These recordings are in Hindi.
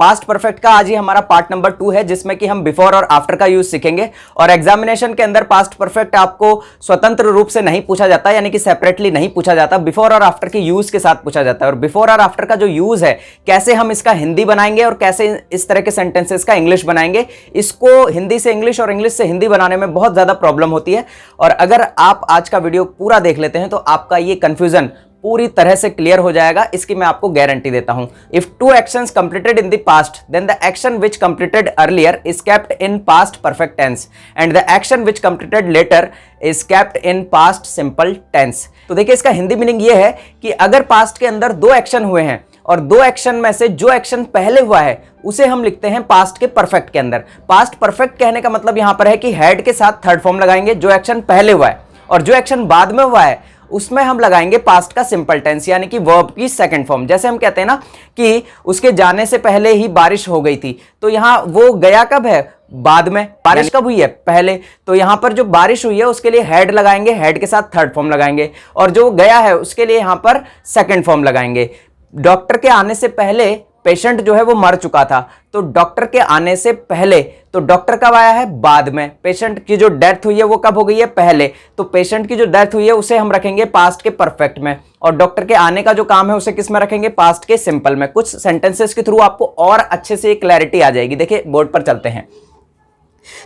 पास्ट परफेक्ट का आज ही हमारा पार्ट नंबर 2 है, जिसमें कि हम बिफोर और आफ्टर का यूज सीखेंगे। और एग्जामिनेशन के अंदर पास्ट परफेक्ट आपको स्वतंत्र रूप से नहीं पूछा जाता, यानी कि सेपरेटली नहीं पूछा जाता, बिफोर और आफ्टर के यूज के साथ पूछा जाता है। और बिफोर और आफ्टर का जो यूज है, कैसे हम इसका हिंदी बनाएंगे और कैसे इस तरह के सेंटेंसेस का इंग्लिश बनाएंगे, इसको हिंदी से इंग्लिश और इंग्लिश से हिंदी बनाने में बहुत ज्यादा प्रॉब्लम होती है। और अगर आप आज का वीडियो पूरा देख लेते हैं तो आपका ये कंफ्यूजन पूरी तरह से क्लियर हो जाएगा, इसकी मैं आपको गारंटी देता हूं। If two actions completed in the past, then the action which completed earlier is kept in past perfect tense and the action which completed later is kept in past simple tense. तो देखिए, इसका हिंदी मीनिंग ये है कि अगर पास्ट के अंदर दो एक्शन हुए हैं और दो एक्शन में से जो एक्शन पहले हुआ है उसे हम लिखते हैं पास्ट के परफेक्ट के अंदर। पास्ट परफेक्ट कहने का मतलब यहां पर है कि हैड के साथ थर्ड फॉर्म लगाएंगे जो एक्शन पहले हुआ है, और जो एक्शन बाद में हुआ है उसमें हम लगाएंगे पास्ट का सिंपल टेंस, यानी कि वर्ब की सेकंड फॉर्म। जैसे हम कहते हैं ना कि उसके जाने से पहले ही बारिश हो गई थी, तो यहां वो गया कब है? बाद में। बारिश कब हुई है? पहले। तो यहां पर जो बारिश हुई है उसके लिए हैड लगाएंगे, हैड के साथ थर्ड फॉर्म लगाएंगे, और जो गया है उसके लिए यहां पर सेकंड फॉर्म लगाएंगे। डॉक्टर के आने से पहले पेशेंट जो है वो मर चुका था, तो डॉक्टर के आने से पहले, तो डॉक्टर कब आया है? बाद में। पेशेंट की जो डेथ हुई है वो कब हो गई है? पहले। तो पेशेंट की जो डेथ हुई है उसे हम रखेंगे पास्ट के परफेक्ट में, और डॉक्टर के आने का जो काम है उसे किस में रखेंगे? पास्ट के सिंपल में। कुछ सेंटेंसेस के थ्रू आपको और अच्छे से क्लैरिटी आ जाएगी। देखिए, बोर्ड पर चलते हैं।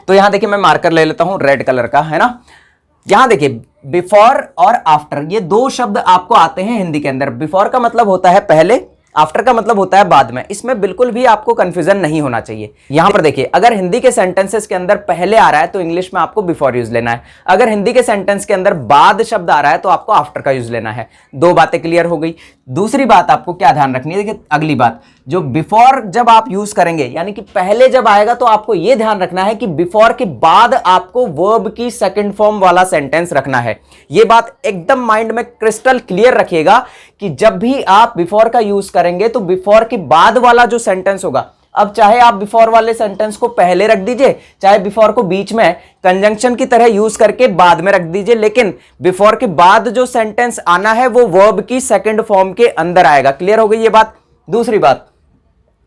तो यहां देखिए, मैं मार्कर ले लेता हूं रेड कलर का, है ना। यहां देखिए, बिफोर और आफ्टर, ये दो शब्द आपको आते हैं हिंदी के अंदर। बिफोर का मतलब होता है पहले, आफ्टर का मतलब होता है बाद में। इसमें बिल्कुल भी आपको कंफ्यूजन नहीं होना चाहिए। यहां पर देखिए, अगर हिंदी के सेंटेंसेस के अंदर पहले आ रहा है तो इंग्लिश में आपको बिफोर यूज लेना है। अगर हिंदी के सेंटेंस के अंदर बाद शब्द आ रहा है तो आपको आफ्टर का यूज लेना है। दो बातें क्लियर हो गई। दूसरी बात आपको क्या ध्यान रखनी है, देखिए अगली बात, जो बिफोर जब आप यूज करेंगे, यानी कि पहले जब आएगा, तो आपको यह ध्यान रखना है कि बिफोर के बाद आपको वर्ब की सेकंड फॉर्म वाला सेंटेंस रखना है। यह बात एकदम माइंड में क्रिस्टल क्लियर रखिएगा कि जब भी आप बिफोर का यूज करेंगे तो बिफोर के बाद वाला जो सेंटेंस होगा, अब चाहे आप बिफोर वाले सेंटेंस को पहले रख दीजिए, चाहे बिफोर को बीच में कंजंक्शन की तरह यूज करके बाद में रख दीजिए, लेकिन बिफोर के बाद जो सेंटेंस आना है वो वर्ब की सेकंड फॉर्म के अंदर आएगा। क्लियर हो गई ये बात। दूसरी बात,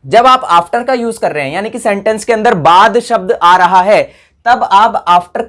जब आप आफ्टर का यूज कर रहे हैं, यानी कि सेंटेंस के अंदर बाद शब्द आ रहा है, तब आप आफ्टर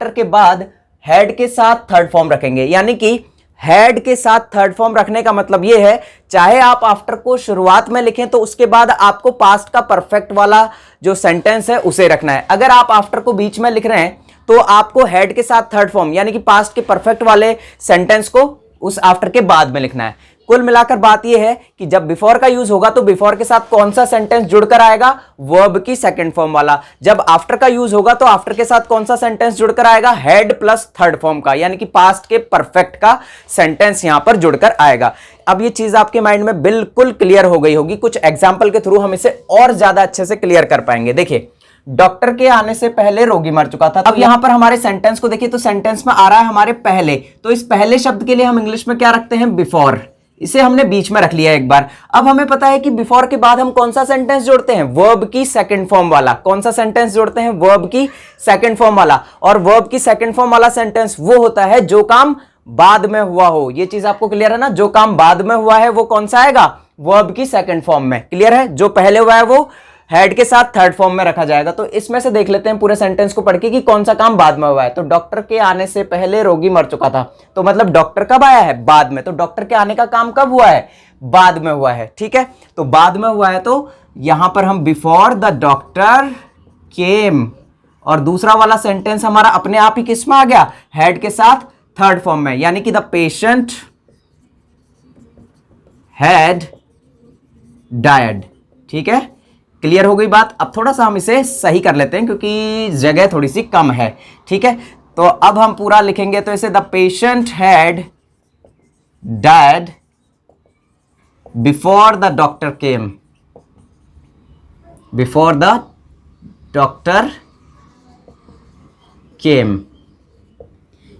के बाद हैड के साथ थर्ड फॉर्म रखेंगे। यानी कि हैड के साथ थर्ड फॉर्म रखने का मतलब यह है, चाहे आप आफ्टर को शुरुआत में लिखें तो उसके बाद आपको पास्ट का परफेक्ट वाला जो सेंटेंस है उसे रखना है। अगर आप आफ्टर को बीच में लिख रहे हैं तो आपको हैड के साथ थर्ड फॉर्म, यानी कि पास्ट के परफेक्ट वाले सेंटेंस को उस आफ्टर के बाद में लिखना है। कुल मिलाकर बात यह है कि जब बिफोर का यूज होगा तो बिफोर के साथ कौन सा सेंटेंस जुड़कर आएगा? वर्ब की सेकंड फॉर्म वाला। जब आफ्टर का यूज होगा तो आफ्टर के साथ कौन सा सेंटेंस जुड़कर आएगा? हैड प्लस थर्ड फॉर्म का, यानी कि पास्ट के परफेक्ट का सेंटेंस यहां पर जुड़कर आएगा। अब ये चीज आपके माइंड में बिल्कुल क्लियर हो गई होगी। कुछ एग्जाम्पल के थ्रू हम इसे और ज्यादा अच्छे से क्लियर कर पाएंगे। देखिए, डॉक्टर के आने से पहले रोगी मर चुका था। अब यहां पर हमारे सेंटेंस को देखिए, तो सेंटेंस में आ रहा है हमारे पहले, तो इस पहले शब्द के लिए हम इंग्लिश में क्या रखते हैं? बिफोर। इसे हमने बीच में रख लिया एक बार। अब हमें पता है कि बिफोर के बाद हम कौन सा सेंटेंस जोड़ते हैं? वर्ब की सेकंड फॉर्म वाला। कौन सा सेंटेंस जोड़ते हैं? वर्ब की सेकंड फॉर्म वाला। और वर्ब की सेकंड फॉर्म वाला सेंटेंस वो होता है जो काम बाद में हुआ हो। ये चीज आपको क्लियर है ना? जो काम बाद में हुआ है वो कौन सा आएगा? वर्ब की सेकंड फॉर्म में। क्लियर है? जो पहले हुआ है वो हैड के साथ थर्ड फॉर्म में रखा जाएगा। तो इसमें से देख लेते हैं पूरे सेंटेंस को पढ़ के कि कौन सा काम बाद में हुआ है। तो डॉक्टर के आने से पहले रोगी मर चुका था, तो मतलब डॉक्टर कब आया है? बाद में। तो डॉक्टर के आने का काम कब हुआ है? बाद में हुआ है। ठीक है, तो बाद में हुआ है, तो यहां पर हम बिफोर द डॉक्टर केम, और दूसरा वाला सेंटेंस हमारा अपने आप ही किस में आ गया? हैड के साथ थर्ड फॉर्म में, यानी कि द पेशेंट हैड डायड। ठीक है, क्लियर हो गई बात। अब थोड़ा सा हम इसे सही कर लेते हैं क्योंकि जगह थोड़ी सी कम है। ठीक है, तो अब हम पूरा लिखेंगे तो इसे the patient had died before the doctor came. Before the doctor came,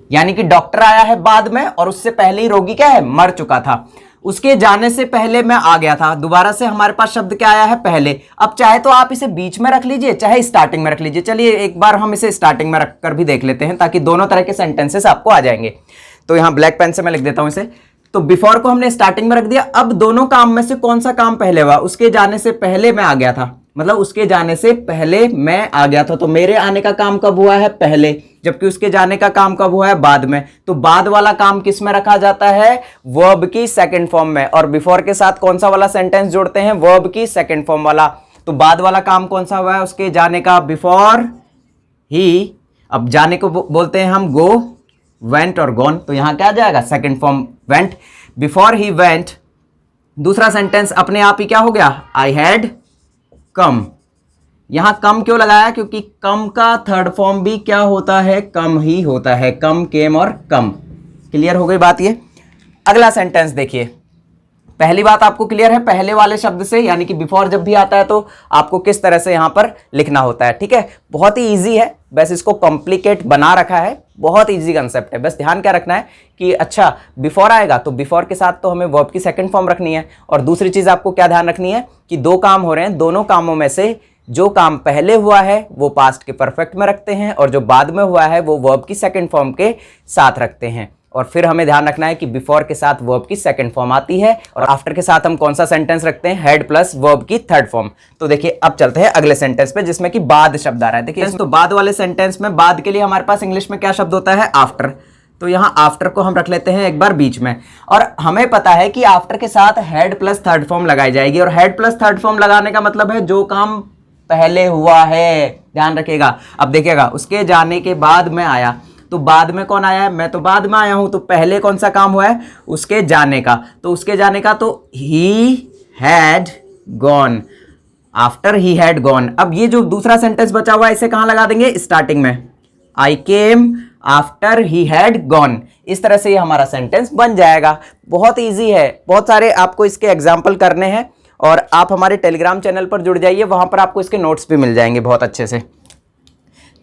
यानी कि डॉक्टर आया है बाद में और उससे पहले ही रोगी क्या है? मर चुका था। उसके जाने से पहले मैं आ गया था। दोबारा से हमारे पास शब्द क्या आया है? पहले। अब चाहे तो आप इसे बीच में रख लीजिए, चाहे स्टार्टिंग में रख लीजिए। चलिए एक बार हम इसे स्टार्टिंग में रखकर भी देख लेते हैं ताकि दोनों तरह के सेंटेंसेस आपको आ जाएंगे। तो यहां ब्लैक पेन से मैं लिख देता हूं इसे, तो बिफोर को हमने स्टार्टिंग में रख दिया। अब दोनों काम में से कौन सा काम पहले हुआ? उसके जाने से पहले मैं आ गया था, मतलब उसके जाने से पहले मैं आ गया था। तो मेरे आने का काम कब हुआ है? पहले, जबकि उसके जाने का काम कब हुआ है? बाद में। तो बाद वाला काम किस में रखा जाता है? वर्ब की सेकंड फॉर्म में। और बिफोर के साथ कौन सा वाला सेंटेंस जोड़ते हैं? वर्ब की सेकंड फॉर्म वाला। तो बाद वाला काम कौन सा हुआ है? उसके जाने का, बिफोर ही। अब जाने को बोलते हैं हम गो, वेंट और गॉन। तो यहां क्या आ जाएगा? Second form went. Before he went, दूसरा सेंटेंस अपने आप ही क्या हो गया? I had come. यहां कम क्यों लगाया? क्योंकि कम का थर्ड फॉर्म भी क्या होता है? कम ही होता है। कम, केम और कम। क्लियर हो गई बात ये? अगला सेंटेंस देखिए। पहली बात आपको क्लियर है पहले वाले शब्द से, यानी कि बिफोर जब भी आता है तो आपको किस तरह से यहां पर लिखना होता है। ठीक है, बहुत ही इजी है, बस इसको कॉम्प्लिकेट बना रखा है। बहुत इजी कंसेप्ट है। बस ध्यान क्या रखना है कि अच्छा बिफोर आएगा तो बिफोर के साथ तो हमें वर्ब की सेकंड फॉर्म रखनी है। और दूसरी चीज आपको क्या ध्यान रखनी है कि दो काम हो रहे हैं, दोनों कामों में से जो काम पहले हुआ है वो पास्ट के परफेक्ट में रखते हैं, और जो बाद में हुआ है वो वर्ब की सेकंड फॉर्म के साथ रखते हैं। और फिर हमें ध्यान रखना है कि बिफोर के साथ वर्ब की सेकंड फॉर्म आती है, और आफ्टर के साथ हम कौन सा सेंटेंस रखते हैं? हैड प्लस वर्ब की थर्ड फॉर्म। तो देखिए अब चलते हैं अगले सेंटेंस पे, जिसमें कि बाद शब्द आ रहा है। देखिए तो बाद वाले सेंटेंस में बाद के लिए हमारे पास इंग्लिश में क्या शब्द होता है? आफ्टर। तो यहां आफ्टर को हम रख लेते हैं एक बार बीच में, और हमें पता है कि आफ्टर के साथ हैड प्लस थर्ड फॉर्म लगाई जाएगी। और हैड प्लस थर्ड फॉर्म लगाने का मतलब है जो काम पहले हुआ है। ध्यान रखिएगा। अब देखिएगा, उसके जाने के बाद मैं आया, तो बाद में कौन आया है? मैं तो बाद में आया हूं। तो पहले कौन सा काम हुआ है? उसके जाने का। तो उसके जाने का तो ही had gone, after he had gone. अब ये जो दूसरा सेंटेंस बचा हुआ है इसे कहां लगा देंगे? स्टार्टिंग में। I came after he had gone. इस तरह से ये हमारा सेंटेंस बन जाएगा। बहुत ईजी है, बहुत सारे आपको इसके एग्जाम्पल करने हैं, और आप हमारे टेलीग्राम चैनल पर जुड़ जाइए, वहां पर आपको इसके नोट्स भी मिल जाएंगे बहुत अच्छे से।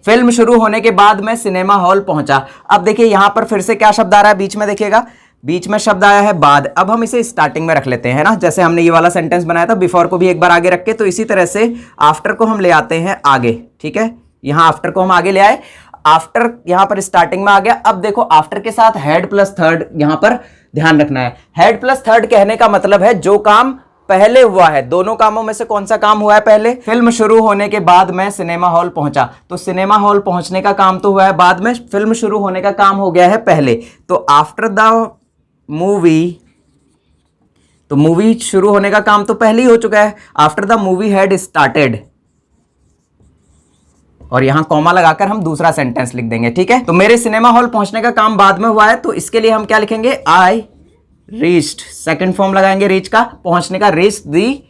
फिल्म शुरू होने के बाद मैं सिनेमा हॉल पहुंचा। अब देखिए यहां पर फिर से क्या शब्द आ रहा है बीच में? देखिएगा बीच में शब्द आया है बाद। अब हम इसे स्टार्टिंग में रख लेते हैं ना, जैसे हमने ये वाला सेंटेंस बनाया था, बिफोर को भी एक बार आगे रख के। तो इसी तरह से आफ्टर को हम ले आते हैं आगे। ठीक है, यहां आफ्टर को हम आगे ले आए, आफ्टर यहां पर स्टार्टिंग में आ गया। अब देखो आफ्टर के साथ हैड प्लस थर्ड यहां पर ध्यान रखना है। हैड प्लस थर्ड कहने का मतलब है जो काम पहले हुआ है। दोनों कामों में से कौन सा काम हुआ है पहले? फिल्म शुरू होने के बाद मैं सिनेमा हॉल पहुंचा। तो सिनेमा हॉल पहुंचने का काम तो हुआ है बाद में, फिल्म शुरू होने का काम हो गया है पहले। तो आफ्टर द मूवी, तो मूवी शुरू होने का काम तो पहले ही हो चुका है। After the movie had started, और यहां कॉमा लगाकर हम दूसरा सेंटेंस लिख देंगे। ठीक है, तो मेरे सिनेमा हॉल पहुंचने का काम बाद में हुआ है, तो इसके लिए हम क्या लिखेंगे? आई रीच्ड, सेकंड फॉर्म लगाएंगे रीच का, पहुंचने का, रीच दी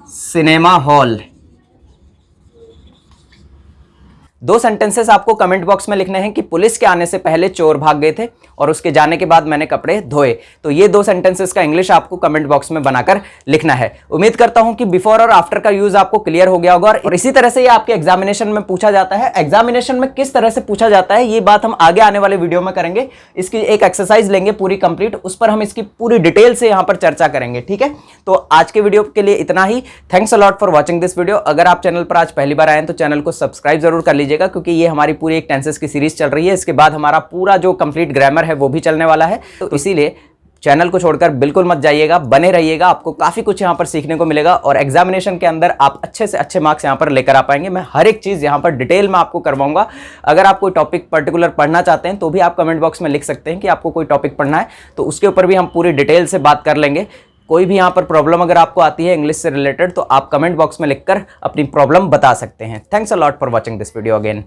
सिनेमा हॉल। दो सेंटेंसेस आपको कमेंट बॉक्स में लिखने हैं कि पुलिस के आने से पहले चोर भाग गए थे और उसके जाने के बाद मैंने कपड़े धोए। तो ये दो सेंटेंसेस का इंग्लिश आपको कमेंट बॉक्स में बनाकर लिखना है। उम्मीद करता हूं कि बिफोर और आफ्टर का यूज आपको क्लियर हो गया होगा, और इसी तरह से ये आपके एग्जामिनेशन में पूछा जाता है। एग्जामिनेशन में किस तरह से पूछा जाता है ये बात हम आगे आने वाले वीडियो में करेंगे। इसकी एक एक्सरसाइज लेंगे पूरी कंप्लीट, उस पर हम इसकी पूरी डिटेल से यहां पर चर्चा करेंगे। ठीक है, तो आज के वीडियो के लिए इतना ही। Thanks a lot for watching this video. अगर आप चैनल पर आज पहली बार आए तो चैनल को सब्सक्राइब जरूर कर लीजिएगा, क्योंकि ये हमारी पूरी एक टेंसेस की सीरीज चल रही है। इसके बाद हमारा पूरा जो कंप्लीट ग्रामर है वो भी चलने वाला है, तो इसीलिए चैनल को छोड़कर बिल्कुल मत जाइएगा, बने रहिएगा। आपको काफी कुछ यहाँ पर सीखने को मिलेगा, और एग्जामिनेशन के अंदर आप अच्छे से अच्छे मार्क्स यहाँ पर लेकर आ पाएंगे। मैं हर एक चीज यहाँ पर डिटेल में आपको करवाऊंगा। अगर आप कोई टॉपिक पर्टिकुलर पढ़ना चाहते हैं तो भी आप कमेंट बॉक्स में लिख सकते हैं कि आपको कोई टॉपिक पढ़ना है, तो उसके ऊपर भी हम पूरी डिटेल से बात कर लेंगे। कोई भी यहाँ पर प्रॉब्लम अगर आपको आती है इंग्लिश से रिलेटेड, तो आप कमेंट बॉक्स में लिखकर अपनी प्रॉब्लम बता सकते हैं। Thanks a lot for watching this video again.